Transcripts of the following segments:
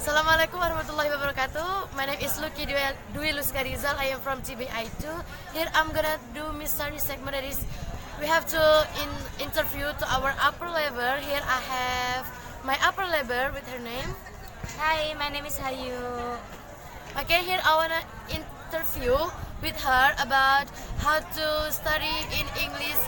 Assalamualaikum warahmatullahi wabarakatuh. My name is Luky Dwi Lustika Rizal. I am from TBI2. Here I'm gonna do mystery segment. That is, we have to interview to our upper level. Here I have my upper level with her name. Hi, my name is Hayu. Okay, here I wanna interview with her about how to study in English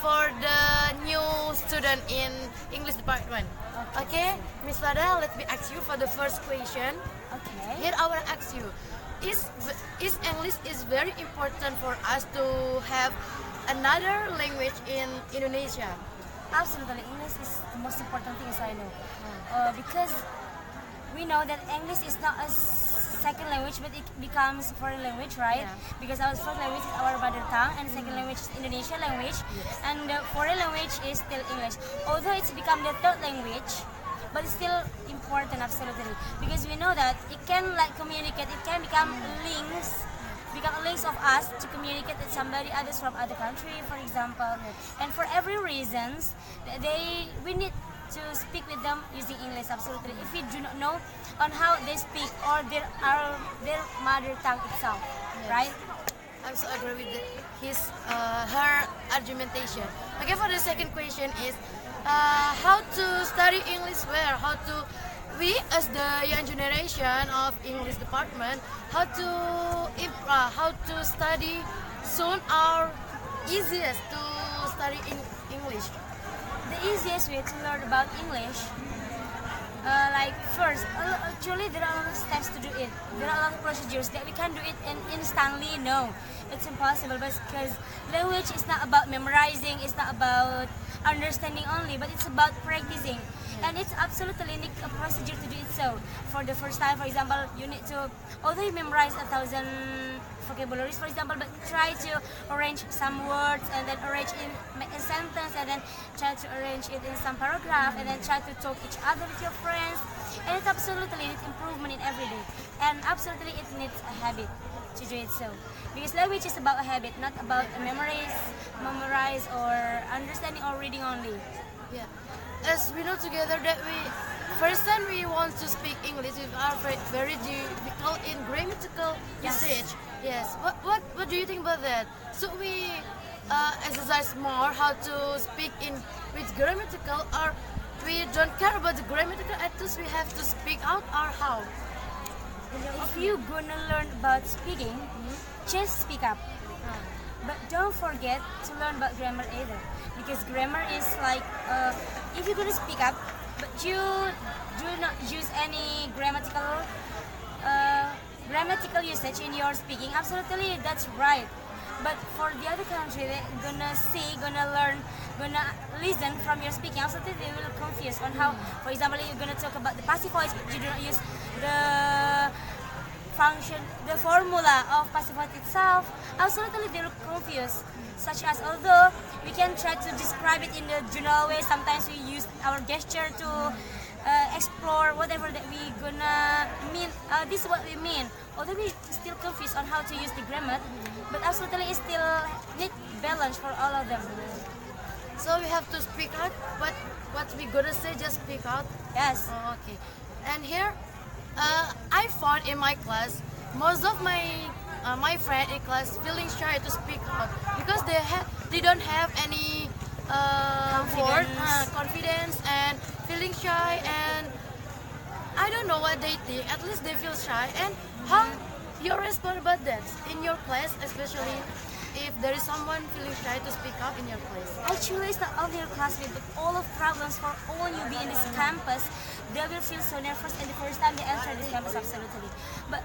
for the new student in English department. Okay, Miss Fada, let me ask you for the first question. Okay. Here I wanna ask you, is English is very important for us to have another language in Indonesia? Absolutely, English is the most important thing as I know. Because we know that English is not a second language, but it becomes foreign language, right? Yeah. Because our first language is our mother tongue, and second language is Indonesian language, and the foreign language is still English. Although it's become the third language, but it's still important, absolutely, because we know that it can communicate, it can become links of us to communicate with somebody others from other country, for example. And for every reasons, we need to speak with them using English, absolutely. If we do not know on how they speak or their mother tongue itself, right? I'm so agree with her argumentation. Okay, for the second question is how to study English where? We as the young generation of English department, how to study soon or easiest to study in English? The easiest way to learn about English, first, actually there are a lot of steps to do it. There are a lot of procedures that we can do it instantly. No, it's impossible, because language is not about memorizing, it's not about understanding only, but it's about practicing. And it's absolutely need a procedure to do it. So for the first time, for example, you need to, although you memorize 1,000 vocabularies, for example, but try to arrange some words and then arrange in a sentence, and then try to arrange it in some paragraph, and then try to talk each other with your friends. And it absolutely needs improvement in every day, and absolutely it needs a habit to do it. So because language is about a habit, not about memorize or understanding or reading only. Yeah. As we know together that first time we want to speak English, we are very difficult in grammatical usage. Yes. What do you think about that? So we exercise more how to speak with grammatical, or we don't care about the grammatical, at least we have to speak out, or how? If you gonna learn about speaking, just speak up. But don't forget to learn about grammar either, because grammar is if you're gonna speak up, but you do not use any grammatical usage in your speaking, absolutely that's right. But for the other country, they're gonna learn, gonna listen from your speaking, absolutely they will confuse on how, for example, you're gonna talk about the passive voice, but you do not use the formula of passive voice itself, absolutely they will confuse. Such as, although we can try to describe it in the general way, sometimes we use our gesture to explore whatever that we gonna mean. This is what we mean. Although we still confused on how to use the grammar, but absolutely it still need balance for all of them. So we have to speak out. What we gonna say? Just speak out. Yes. Oh, okay. And here, I found in my class most of my friend in class feeling shy to speak out because they don't have any confidence and feeling shy, and I don't know what they think. At least they feel shy. And how you respond about that in your class, especially if there is someone feeling shy to speak up in your class? Actually, it's not only your classmate, but all of problems for all newbie in this campus. They will feel so nervous in the first time they enter this campus, absolutely. But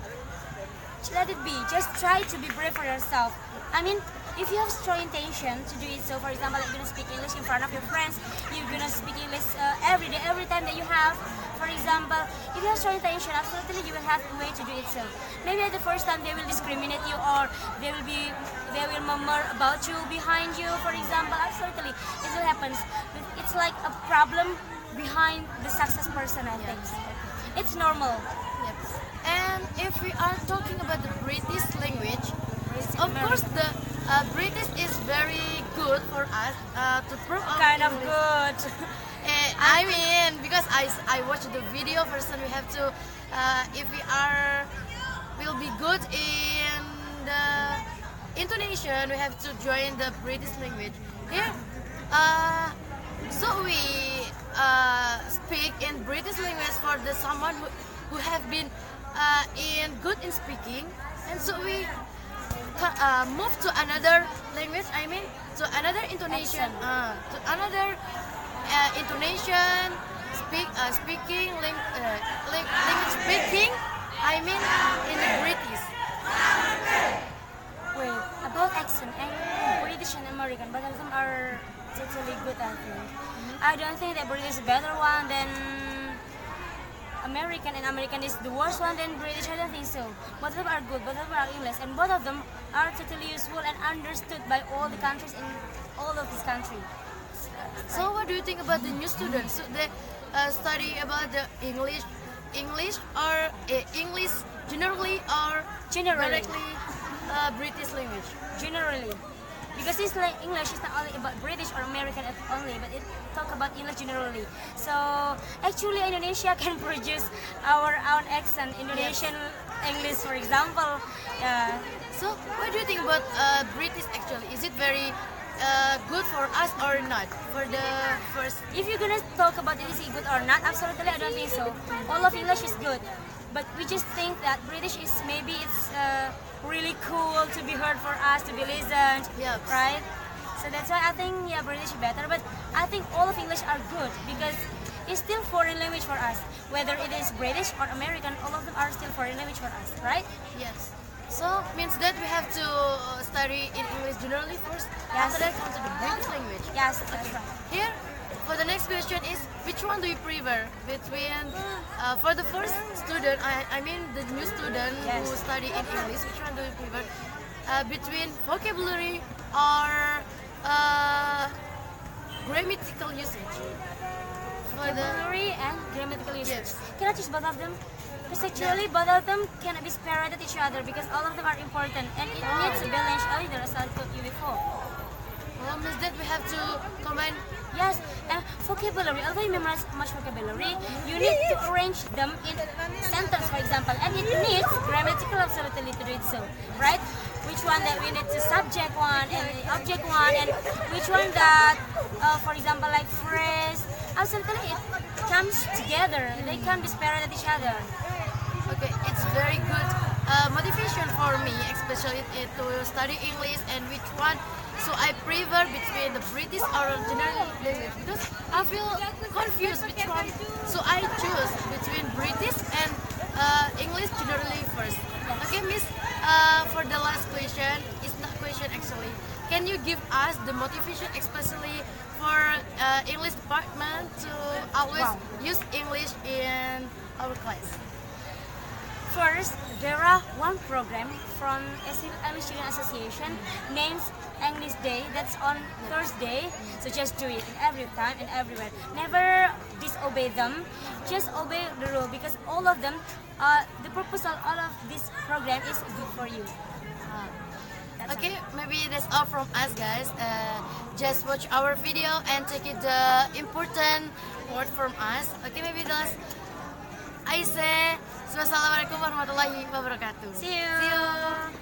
let it be. Just try to be brave for yourself. I mean, if you have strong intention to do it, so for example, you're gonna speak English in front of your friends, you're gonna speak English every day, every time that you have. For example, if you have strong intention, absolutely you will have a way to do it. So maybe at the first time they will discriminate you, or they will murmur about you behind you. For example, absolutely it will happen. It's like a problem behind the success person, I think. It's normal. Yes. And if we are talking about the British language, of course the British is very good for us to prove our Kind of English. good. I mean, because I watched the video first, and we have to, if we will be good in the intonation, we have to join the British language. Here, so we speak in British language for the someone who have been in good in speaking, and so we move to another language. I mean, to another intonation, to another intonation, speaking language speaking. I mean, in the British. Wait, about accent, and British and American, both of them are totally good, I think. I don't think that British is a better one than American, and American is the worst one than British. I don't think so. Both of them are good, both of them are English, and both of them are totally useful and understood by all the countries in all of this country. So, what do you think about the new students? So they study about the English or English generally or Generally. directly British language? Generally, because this like English is not only about British or American only, but it talk about English generally. So actually Indonesia can produce our own accent, Indonesian English, for example. So, what do you think about British actually? Is it very good for us or not? For the first, If you're gonna talk about it, is it good or not? Absolutely, I don't think so. All of English is good, but we just think that British is maybe it's really cool to be heard for us, to be listened, Yep. right? So that's why I think British is better. But I think all of English are good because it's still foreign language for us. Whether it is British or American, all of them are still foreign language for us, right? yes. So means that we have to study in English generally first. Yes. After that, come to the British language. Yes, that's right. Here, for the next question is, which one do you prefer between, for the first student, I mean the new student Yes. who study in English, which one do you prefer between vocabulary or grammatical usage? For the, Vocabulary and grammatical usage. Yes. Can I choose both of them? Because actually both of them cannot be spared at each other because all of them are important and it needs a balance either, as I told you before. means that we have to combine. Yes, and vocabulary, although you memorize much vocabulary, you need to arrange them in sentence, for example, and it needs grammatical absolutely to do it so, right? Which one that we need to subject one and the object one, and which one that, for example, like phrase, absolutely it comes together. They can be spared at each other. Okay, it's very good motivation for me, especially to study English and which one. So I prefer between the British or general language because I feel confused which one. So I choose between British and English generally first. Okay, Miss. For the last question, it's not question actually. Can you give us the motivation, especially for English department, to always use English in our class? First, there are one program from English Student Association named English Day. That's on Thursday. So just do it in every time and everywhere. Never disobey them. Just obey the rule because all of them, the purpose of all of this program is good for you. Okay, maybe that's all from us, guys. Just watch our video and take it the important word from us. Okay, maybe that's. I say, Wassalamualaikum warahmatullahi wabarakatuh. See you. See you.